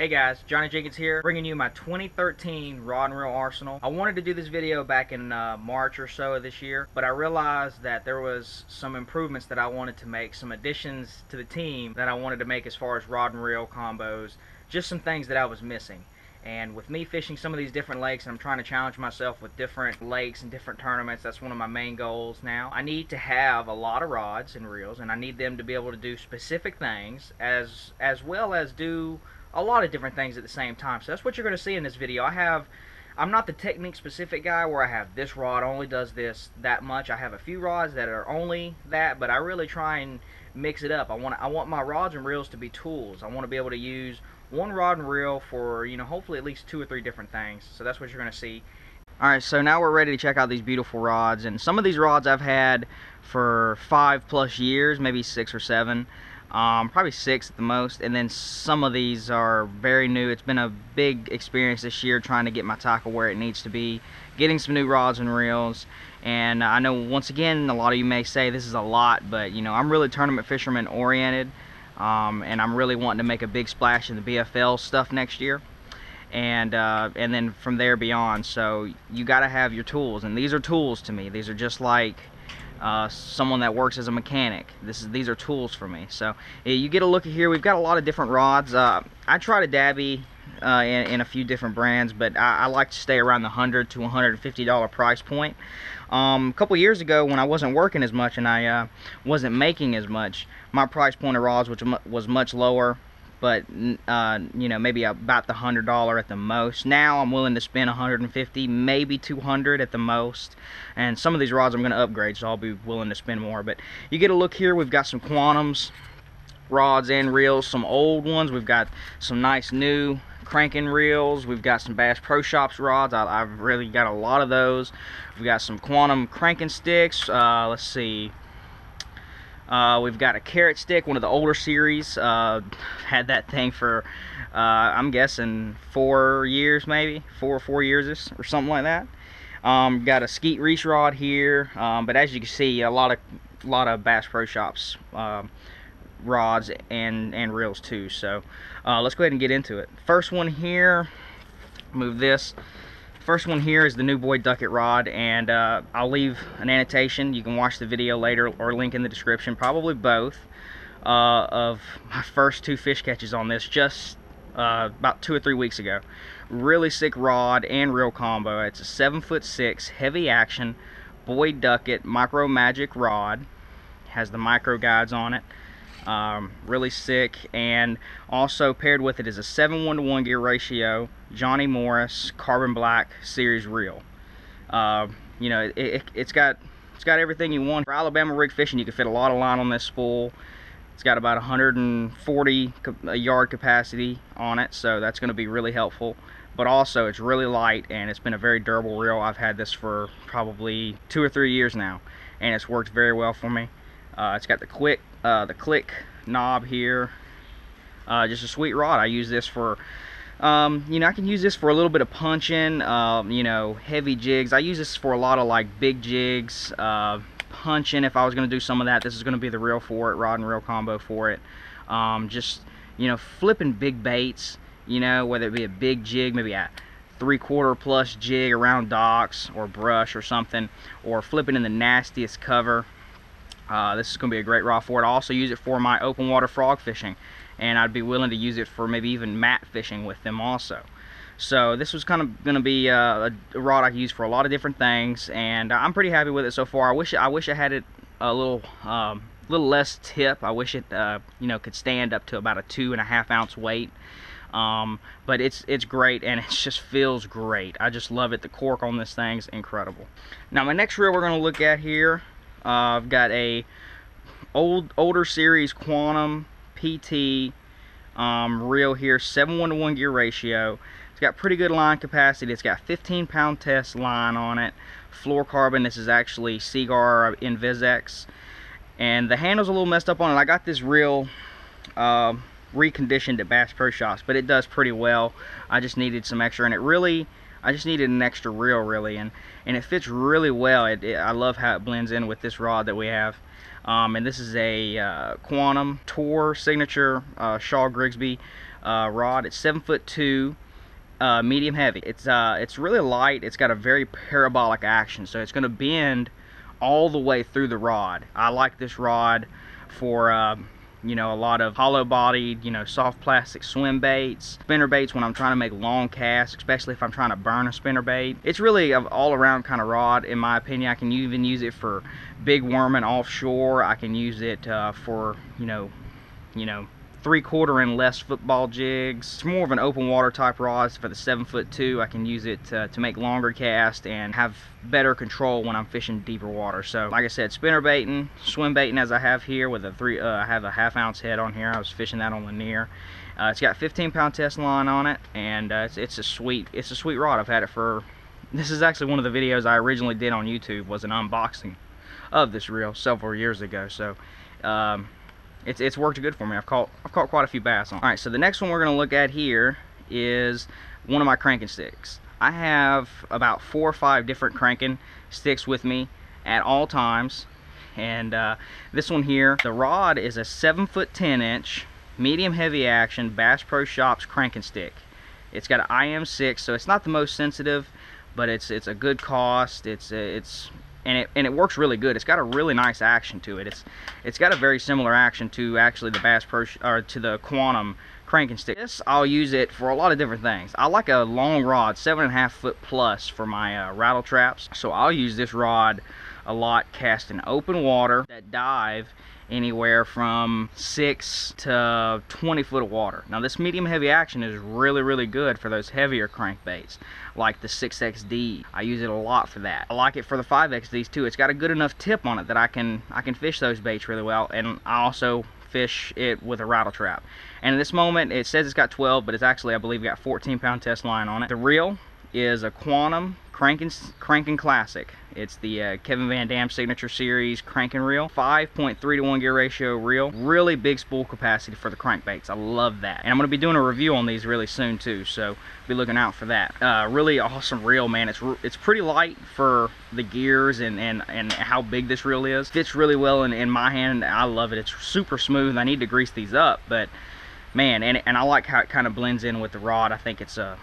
Hey guys, Johnny Jenkins here, bringing you my 2013 rod and reel arsenal. I wanted to do this video back in March or so of this year, but I realized that there was some improvements that I wanted to make, some additions to the team that I wanted to make as far as rod and reel combos, just some things that I was missing. And with me fishing some of these different lakes, and I'm trying to challenge myself with different lakes and different tournaments, that's one of my main goals now. I need to have a lot of rods and reels, and I need them to be able to do specific things as well as do a lot of different things at the same time. So that's what you're going to see in this video. I'm not the technique specific guy where I have this rod only does this that much. I have a few rods that are only that, but I really try and mix it up. I want my rods and reels to be tools. I want to be able to use one rod and reel for, hopefully at least 2 or 3 different things. So that's what you're going to see. Alright, so now we're ready to check out these beautiful rods, and some of these rods I've had for 5+ years, maybe 6 or 7. Probably 6 at the most, and then some of these are very new. It's been a big experience this year trying to get my tackle where it needs to be, getting some new rods and reels. And I know, once again, a lot of you may say this is a lot, but I'm really tournament fisherman oriented, and I'm really wanting to make a big splash in the BFL stuff next year, and then from there beyond. So you got to have your tools, and these are tools to me. These are just like someone that works as a mechanic. These are tools for me. So you get a look at here. We've got a lot of different rods. I try to dabby in a few different brands, but I like to stay around the $100 to $150 price point. A couple years ago, when I wasn't working as much and I wasn't making as much, my price point of rods was much lower, but maybe about the $100 at the most. Now I'm willing to spend $150, maybe $200 at the most. And some of these rods I'm going to upgrade, so I'll be willing to spend more. But you get a look here. We've got some Quantums rods and reels, some old ones. We've got some nice new cranking reels. We've got some Bass Pro Shops rods. I've really got a lot of those. We've got some Quantum cranking sticks. Let's see. We've got a carrot stick, one of the older series. Had that thing for I'm guessing 4 years, maybe 4 or 4 years or something like that. Got a skeet reach rod here, but as you can see, a lot of Bass Pro Shops rods and reels too. So let's go ahead and get into it. First one here, move this. First one here is the New Boy Ducket rod, and I'll leave an annotation. You can watch the video later or link in the description, probably both, of my first 2 fish catches on this just about 2 or 3 weeks ago. Really sick rod and reel combo. It's a 7'6" heavy action Boy Ducket Micro Magic rod. Has the micro guides on it. Really sick, and also paired with it is a 7:1 gear ratio Johnny Morris Carbon Black series reel. It's got everything you want for Alabama rig fishing. You can fit a lot of line on this spool. It's got about 140 yard capacity on it, so that's going to be really helpful. But also, it's really light, and it's been a very durable reel. I've had this for probably 2 or 3 years now, and it's worked very well for me. It's got the click knob here. Just a sweet rod. I use this for I can use this for a little bit of punching, heavy jigs. I use this for a lot of like big jigs, punching. If I was going to do some of that, this is going to be the reel for it, rod and reel combo for it. Just flipping big baits, whether it be a big jig, maybe a 3/4 plus jig around docks or brush or something, or flipping in the nastiest cover. This is going to be a great rod for it. I also use it for my open water frog fishing, and I'd be willing to use it for maybe even mat fishing with them also. So this was kind of going to be a rod I could use for a lot of different things, and I'm pretty happy with it so far. I wish I had it a little less tip. I wish it could stand up to about a 2.5 ounce weight. But it's great, and it just feels great. I just love it. The cork on this thing's incredible. Now my next reel we're going to look at here, I've got a older series Quantum PT reel here, 7:1 gear ratio. It's got pretty good line capacity. It's got 15-pound test line on it, fluorocarbon. This is actually Seagar Invisex, and the handle's a little messed up on it. I got this reel reconditioned at Bass Pro Shops, but it does pretty well. I just needed some extra, and I just needed an extra reel really, and it fits really well. I love how it blends in with this rod that we have. And this is a Quantum Tour Signature Shaw Grigsby rod. It's 7'2", medium heavy. It's really light. It's got a very parabolic action, so it's going to bend all the way through the rod. I like this rod for you know, a lot of hollow bodied, you know, soft plastic swim baits, spinner baits when I'm trying to make long casts, especially if I'm trying to burn a spinner bait. It's really an all-around kind of rod, in my opinion. I can even use it for big worming offshore. I can use it for, you know, 3/4 and less football jigs. It's more of an open water type rod. For the 7'2", I can use it to make longer casts and have better control when I'm fishing deeper water. So like I said, spinner baiting, swim baiting, as I have here with a I have a 1/2 ounce head on here. I was fishing that on Lanier. It's got 15-pound test line on it, and it's a sweet rod. I've had it for, this is actually one of the videos I originally did on YouTube, was an unboxing of this reel several years ago. So it's worked good for me. I've caught quite a few bass on it. Alright, so the next one we're going to look at here is one of my cranking sticks. I have about 4 or 5 different cranking sticks with me at all times, and this one here, the rod is a 7'10" medium heavy action Bass Pro Shops cranking stick. It's got an IM6, so it's not the most sensitive, but it's a good cost. And it works really good. It's got a really nice action to it. It's got a very similar action to actually the Bass Pro or to the Quantum cranking stick. This, I'll use it for a lot of different things. I like a long rod, 7.5 foot plus, for my rattle traps. So I'll use this rod a lot casting open water that dive anywhere from 6 to 20 foot of water. Now this medium heavy action is really good for those heavier crankbaits like the 6XD. I use it a lot for that. I like it for the 5XDs too. It's got a good enough tip on it that I can fish those baits really well, and I also fish it with a rattle trap. And at this moment it says it's got 12, but it's actually, I believe, got 14-pound test line on it. The reel is a Quantum Cranking Classic. It's the Kevin Van Dam Signature Series cranking reel. 5.3 to 1 gear ratio reel. Really big spool capacity for the crankbaits. I love that. And I'm going to be doing a review on these really soon too, so be looking out for that. Really awesome reel, man. It's pretty light for the gears and how big this reel is. Fits really well in my hand. I love it. It's super smooth. I need to grease these up, but man, and I like how it kind of blends in with the rod. I think it's a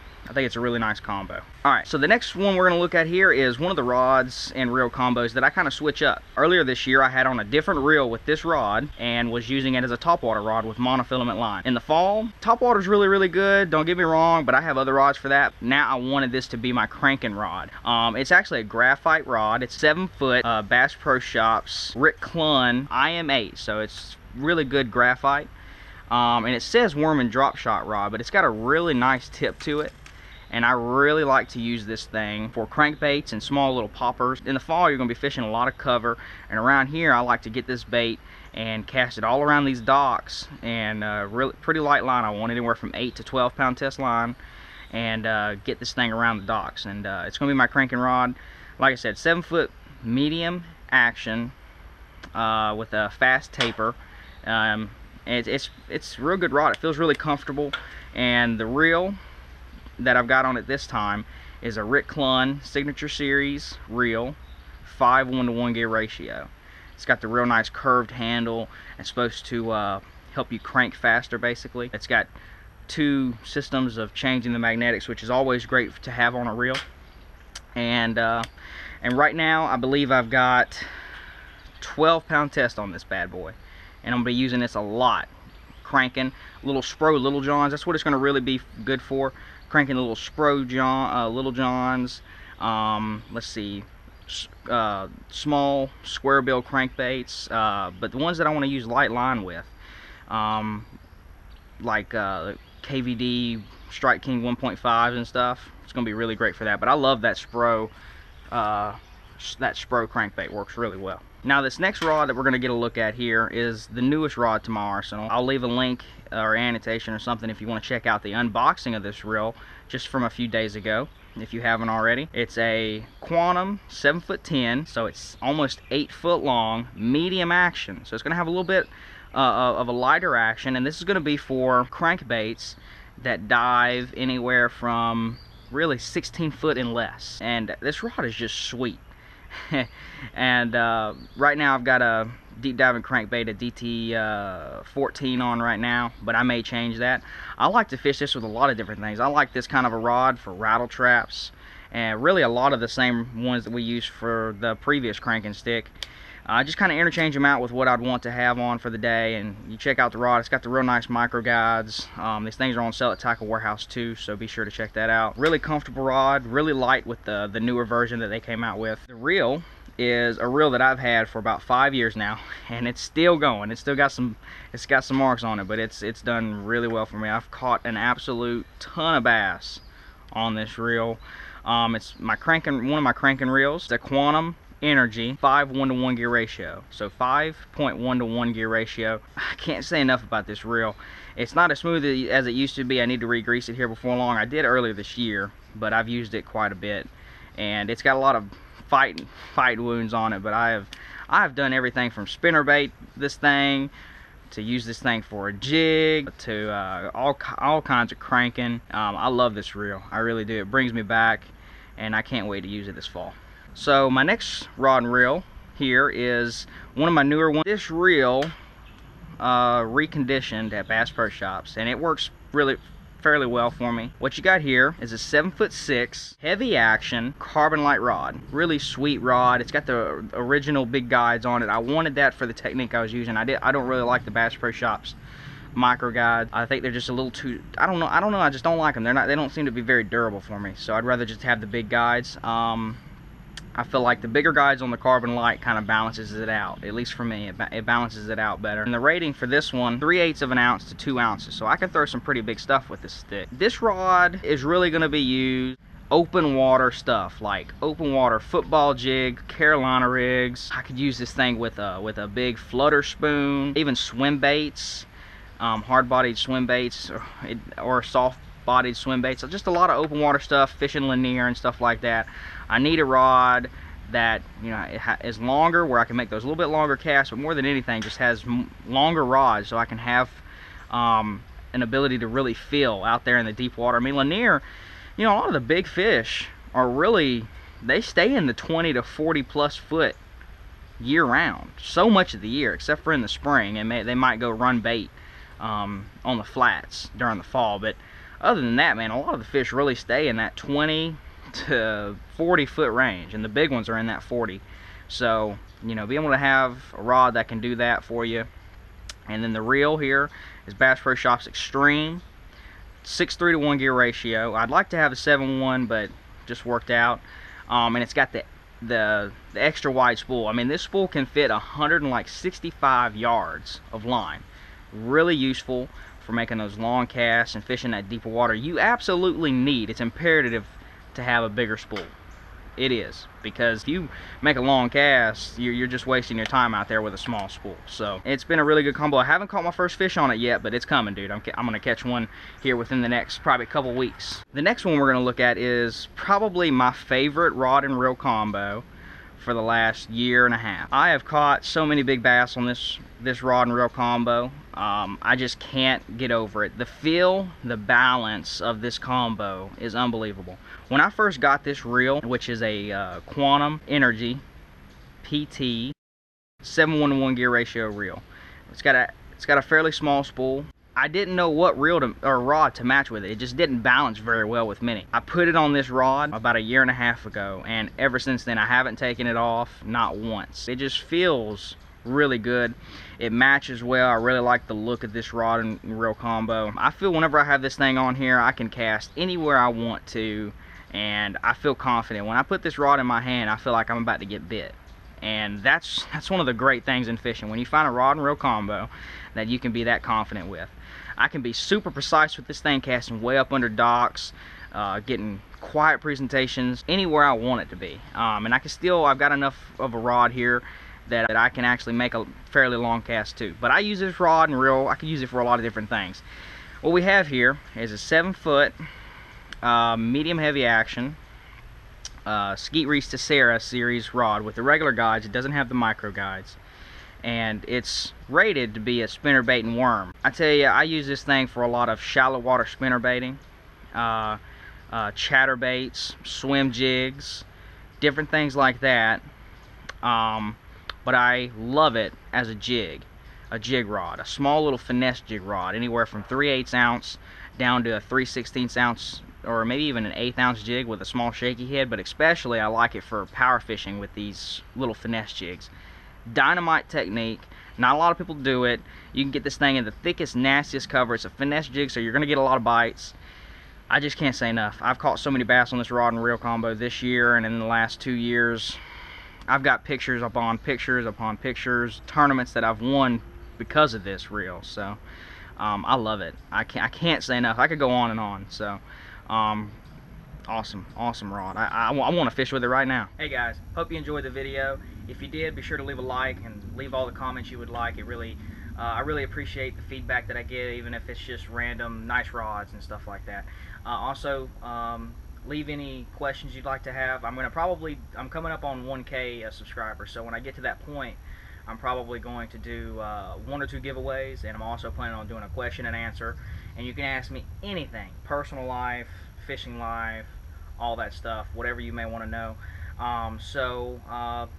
really nice combo. Alright, so the next one we're going to look at here is one of the rods and reel combos that I kind of switch up. Earlier this year I had on a different reel with this rod and was using it as a topwater rod with monofilament line. In the fall, topwater's really good, don't get me wrong, but I have other rods for that. Now I wanted this to be my cranking rod. It's actually a graphite rod. It's 7 foot, Bass Pro Shops Rick Clunn IM8, so it's really good graphite. And it says worm and drop shot rod, but it's got a really nice tip to it. And I really like to use this thing for crankbaits and small little poppers. In the fall, you're going to be fishing a lot of cover, and around here I like to get this bait and cast it all around these docks, and really pretty light line. I want anywhere from 8 to 12 pound test line, and get this thing around the docks. And it's going to be my cranking rod. Like I said, 7 foot medium action with a fast taper. It's a real good rod. It feels really comfortable, and the reel that I've got on it this time is a Rick Clunn Signature Series reel, 5:1 to 1 gear ratio. It's got the real nice curved handle. It's supposed to help you crank faster, basically. It's got 2 systems of changing the magnetics, which is always great to have on a reel. And right now I believe I've got 12-pound test on this bad boy, and I'm gonna be using this a lot, cranking little Spro Little Johns. That's what it's gonna really be good for. Cranking little Spro Little Johns, let's see, small square bill crankbaits, but the ones that I want to use light line with, like KVD Strike King 1.5s and stuff. It's going to be really great for that. But I love that Spro crankbait. Works really well. Now this next rod that we're going to get a look at here is the newest rod to my arsenal. I'll leave a link or annotation or something if you want to check out the unboxing of this reel just from a few days ago, if you haven't already. It's a Quantum 7'10", so it's almost 8 foot long, medium action. So it's going to have a little bit of a lighter action, and this is going to be for crankbaits that dive anywhere from really 16 foot and less. And this rod is just sweet. And right now I've got a deep diving crankbait, a DT 14 on right now, but I may change that. I like to fish this with a lot of different things. I like this kind of a rod for rattle traps, and really a lot of the same ones that we used for the previous crank and stick. I just kind of interchange them out with what I'd want to have on for the day. And you check out the rod, it's got the real nice micro guides. These things are on sale at Tackle Warehouse too, so be sure to check that out. Really comfortable rod, really light with the newer version that they came out with. The reel is a reel that I've had for about 5 years now, and it's still going. It's got some marks on it, but it's done really well for me. I've caught an absolute ton of bass on this reel. It's one of my cranking reels. It's a Quantum Energy 5:1 to 1 gear ratio, so 5.1 to 1 gear ratio. I can't say enough about this reel. It's not as smooth as it used to be. I need to re-grease it here before long. I did earlier this year, but I've used it quite a bit, and it's got a lot of fight wounds on it. But I've done everything from spinnerbait this thing, to use this thing for a jig, to all kinds of cranking. I love this reel, I really do. It brings me back, and I can't wait to use it this fall. So my next rod and reel here is one of my newer ones. This reel reconditioned at Bass Pro Shops, and it works really fairly well for me. What you got here is a 7'6" heavy action carbon light rod. Really sweet rod. It's got the original big guides on it. I wanted that for the technique I was using. I don't really like the Bass Pro Shops micro guides. I think they're just a little too, I don't know, I just don't like them. They don't seem to be very durable for me, so I'd rather just have the big guides. I feel like the bigger guides on the carbon light kind of balances it out. At least for me, it balances it out better. And the rating for this one, 3/8 of an ounce to 2 ounces. So I can throw some pretty big stuff with this stick. This rod is really going to be used open water stuff, like open water football jig, Carolina rigs. I could use this thing with a big flutter spoon, even swim baits, hard-bodied swim baits, or soft-bodied swim baits. So just a lot of open water stuff, fishing linear and stuff like that. I need a rod that, you know, is longer, where I can make those a little bit longer casts, but more than anything, just has longer rods, so I can have an ability to really feel out there in the deep water. I mean, linear, you know, a lot of the big fish are really, they stay in the 20 to 40 plus foot year round, so much of the year, except for in the spring, and they might go run bait on the flats during the fall. But other than that, man, a lot of the fish really stay in that 20 to 40 foot range, and the big ones are in that 40. So, you know, being able to have a rod that can do that for you. And then the reel here is Bass Pro Shops Extreme, 6:3 to 1 gear ratio. I'd like to have a 7-1, but just worked out. And it's got the extra wide spool. I mean, this spool can fit 165 yards of line. Really useful for making those long casts and fishing that deeper water. You absolutely need, it's imperative to have a bigger spool. It is, because if you make a long cast, you're just wasting your time out there with a small spool. So it's been a really good combo. I haven't caught my first fish on it yet, but it's coming, dude. I'm gonna catch one here within the next probably couple weeks. The next one we're gonna look at is probably my favorite rod and reel combo for the last year and a half. I have caught so many big bass on this rod and reel combo. I just can't get over it. The feel, the balance of this combo is unbelievable. When I first got this reel, which is a Quantum Energy PT 7:1 to 1 gear ratio reel, it's got a fairly small spool. I didn't know what reel or rod to match with it. It just didn't balance very well with many. I put it on this rod about a year and a half ago, and ever since then I haven't taken it off, not once. It just feels really good. It matches well. I really like the look of this rod and reel combo. I feel whenever I have this thing on here, I can cast anywhere I want to, and I feel confident. When I put this rod in my hand, I feel like I'm about to get bit. And that's one of the great things in fishing, when you find a rod and reel combo that you can be that confident with. I can be super precise with this thing, casting way up under docks, getting quiet presentations anywhere I want it to be. And I've got enough of a rod here that I can actually make a fairly long cast too. But I use this rod and reel, I can use it for a lot of different things. What we have here is a 7-foot medium heavy action Skeet Reese to Sarah series rod with the regular guides. It doesn't have the micro guides, and it's rated to be a spinnerbait and worm. I tell you, I use this thing for a lot of shallow water spinnerbaiting, chatterbaits, swim jigs, different things like that. But but I love it as a jig rod, a small little finesse jig rod, anywhere from 3/8 ounce down to a 3/16 ounce, or maybe even an 1/8 ounce jig with a small shaky head. But especially I like it for power fishing with these little finesse jigs. Dynamite technique. Not a lot of people do it. You can get this thing in the thickest, nastiest cover. It's a finesse jig, so you're going to get a lot of bites. I just can't say enough. I've caught so many bass on this rod and reel combo this year and in the last 2 years. I've got pictures upon pictures upon pictures, tournaments that I've won because of this reel. So I love it. I can't say enough. I could go on and on. So awesome rod. I want to fish with it right now. Hey guys, hope you enjoyed the video. If you did, be sure to leave a like and leave all the comments you would like. It really I really appreciate the feedback that I get, even if it's just random nice rods and stuff like that. Also, leave any questions you'd like to have. I'm coming up on 1K subscribers, so when I get to that point, I'm probably going to do 1 or 2 giveaways, and I'm also planning on doing a question and answer. And you can ask me anything, personal life, fishing life, all that stuff, whatever you may want to know.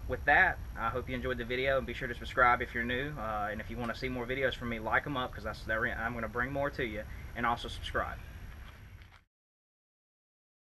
With that, I hope you enjoyed the video, and be sure to subscribe if you're new. And if you want to see more videos from me, like them up, because I'm going to bring more to you, and also subscribe.